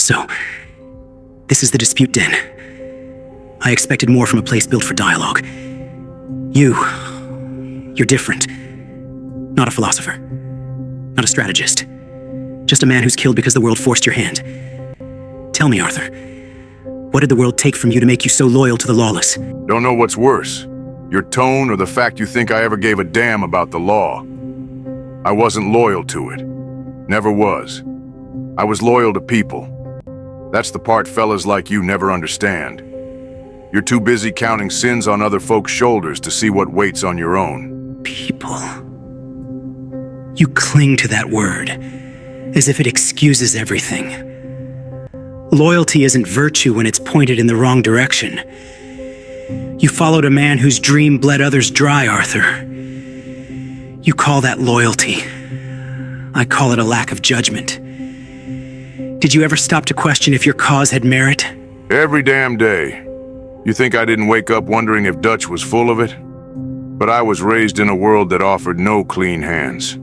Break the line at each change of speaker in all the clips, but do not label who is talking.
So, this is the dispute den. I expected more from a place built for dialogue. You're different. Not a philosopher. Not a strategist. Just a man who's killed because the world forced your hand. Tell me, Arthur, what did the world take from you to make you so loyal to the lawless?
Don't know what's worse, your tone or the fact you think I ever gave a damn about the law. I wasn't loyal to it. Never was. I was loyal to people. That's the part fellas like you never understand. You're too busy counting sins on other folks' shoulders to see what waits on your own.
People. You cling to that word, as if it excuses everything. Loyalty isn't virtue when it's pointed in the wrong direction. You followed a man whose dream bled others dry, Arthur. You call that loyalty. I call it a lack of judgment. Did you ever stop to question if your cause had merit?
Every damn day. You think I didn't wake up wondering if Dutch was full of it? But I was raised in a world that offered no clean hands.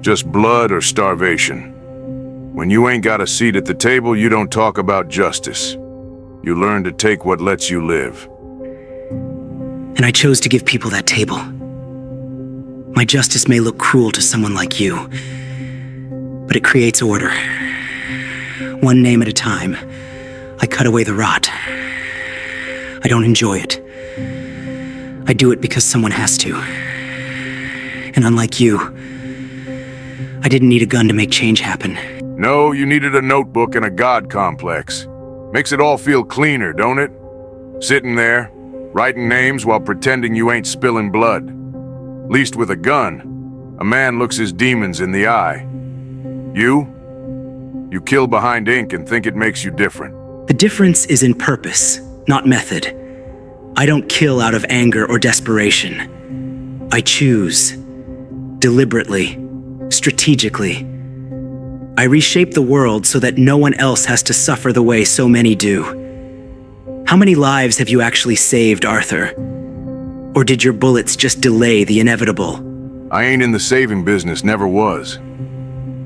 Just blood or starvation. When you ain't got a seat at the table, you don't talk about justice. You learn to take what lets you live.
And I chose to give people that table. My justice may look cruel to someone like you, but it creates order. One name at a time, I cut away the rot. I don't enjoy it. I do it because someone has to. And unlike you, I didn't need a gun to make change happen.
No, you needed a notebook and a god complex. Makes it all feel cleaner, don't it? Sitting there, writing names while pretending you ain't spilling blood. Least with a gun, a man looks his demons in the eye. You kill behind ink and think it makes you different.
The difference is in purpose, not method. I don't kill out of anger or desperation. I choose, deliberately, strategically. I reshape the world so that no one else has to suffer the way so many do. How many lives have you actually saved, Arthur? Or did your bullets just delay the inevitable?
I ain't in the saving business, never was.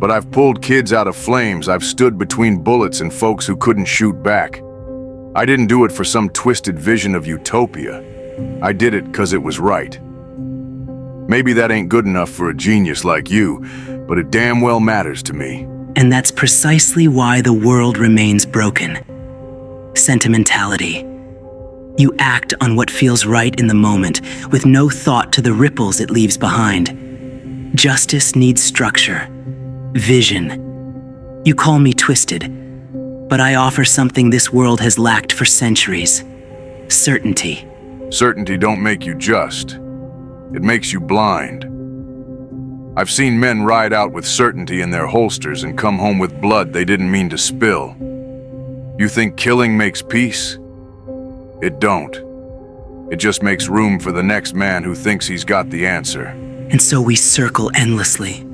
But I've pulled kids out of flames. I've stood between bullets and folks who couldn't shoot back. I didn't do it for some twisted vision of utopia. I did it because it was right. Maybe that ain't good enough for a genius like you, but it damn well matters to me.
And that's precisely why the world remains broken. Sentimentality. You act on what feels right in the moment, with no thought to the ripples it leaves behind. Justice needs structure, vision. You call me twisted, but I offer something this world has lacked for centuries. Certainty.
Certainty don't make you just. It makes you blind. I've seen men ride out with certainty in their holsters and come home with blood they didn't mean to spill. You think killing makes peace? It don't. It just makes room for the next man who thinks he's got the answer.
And so we circle endlessly.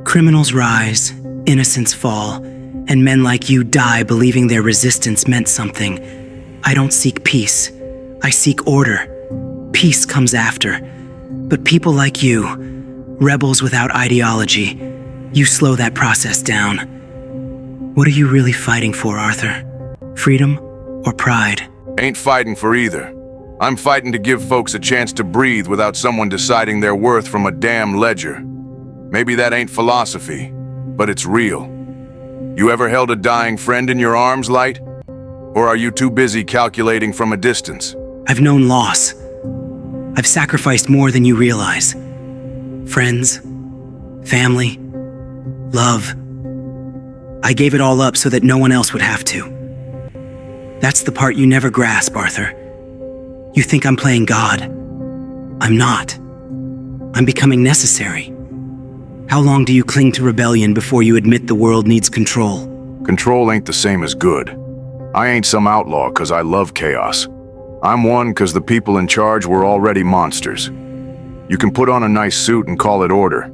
Criminals rise, innocents fall, and men like you die believing their resistance meant something. I don't seek peace. I seek order. Peace comes after. But people like you, rebels without ideology, you slow that process down. What are you really fighting for, Arthur? Freedom or pride?
Ain't fighting for either. I'm fighting to give folks a chance to breathe without someone deciding their worth from a damn ledger. Maybe that ain't philosophy, but it's real. You ever held a dying friend in your arms, Light? Or are you too busy calculating from a distance?
I've known loss. I've sacrificed more than you realize. Friends, family, love. I gave it all up so that no one else would have to. That's the part you never grasp, Arthur. You think I'm playing God. I'm not. I'm becoming necessary. How long do you cling to rebellion before you admit the world needs control?
Control ain't the same as good. I ain't some outlaw 'cause I love chaos. I'm one 'cause the people in charge were already monsters. You can put on a nice suit and call it order,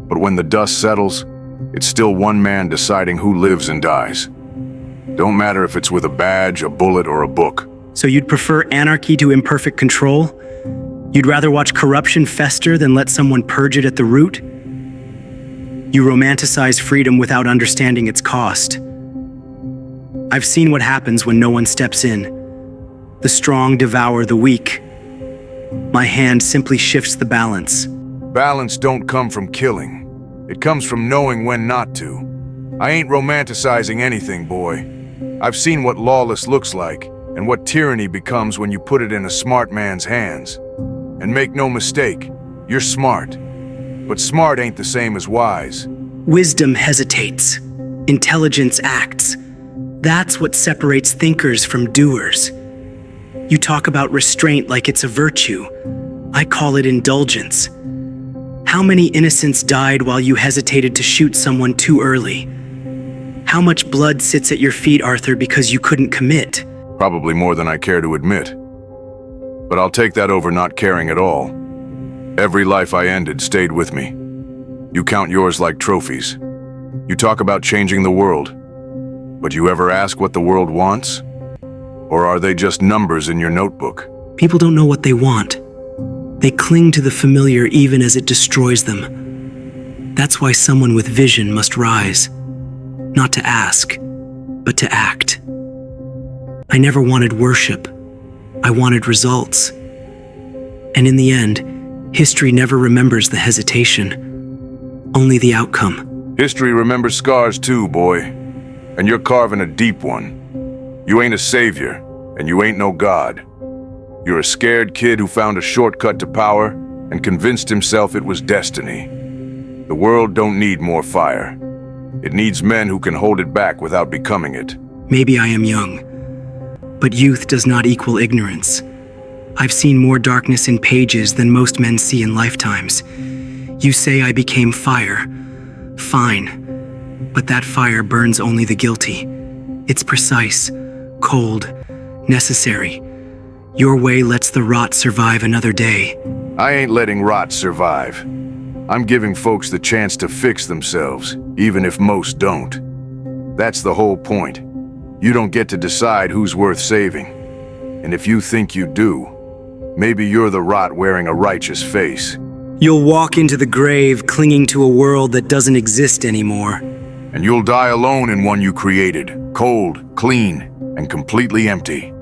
but when the dust settles, it's still one man deciding who lives and dies. Don't matter if it's with a badge, a bullet, or a book.
So you'd prefer anarchy to imperfect control? You'd rather watch corruption fester than let someone purge it at the root? You romanticize freedom without understanding its cost. I've seen what happens when no one steps in. The strong devour the weak. My hand simply shifts the balance.
Balance don't come from killing. It comes from knowing when not to. I ain't romanticizing anything, boy. I've seen what lawless looks like and what tyranny becomes when you put it in a smart man's hands. And make no mistake, you're smart. But smart ain't the same as wise.
Wisdom hesitates. Intelligence acts. That's what separates thinkers from doers. You talk about restraint like it's a virtue. I call it indulgence. How many innocents died while you hesitated to shoot someone too early? How much blood sits at your feet, Arthur, because you couldn't commit?
Probably more than I care to admit. But I'll take that over not caring at all. Every life I ended stayed with me. You count yours like trophies. You talk about changing the world. But you ever ask what the world wants? Or are they just numbers in your notebook?
People don't know what they want. They cling to the familiar even as it destroys them. That's why someone with vision must rise. Not to ask, but to act. I never wanted worship. I wanted results. And in the end, history never remembers the hesitation, only the outcome.
History remembers scars too, boy. And you're carving a deep one. You ain't a savior, and you ain't no god. You're a scared kid who found a shortcut to power and convinced himself it was destiny. The world don't need more fire. It needs men who can hold it back without becoming it.
Maybe I am young, but youth does not equal ignorance. I've seen more darkness in pages than most men see in lifetimes. You say I became fire. Fine, but that fire burns only the guilty. It's precise, cold, necessary. Your way lets the rot survive another day.
I ain't letting rot survive. I'm giving folks the chance to fix themselves, even if most don't. That's the whole point. You don't get to decide who's worth saving. And if you think you do, maybe you're the rot wearing a righteous face.
You'll walk into the grave clinging to a world that doesn't exist anymore.
And you'll die alone in one you created, cold, clean, and completely empty.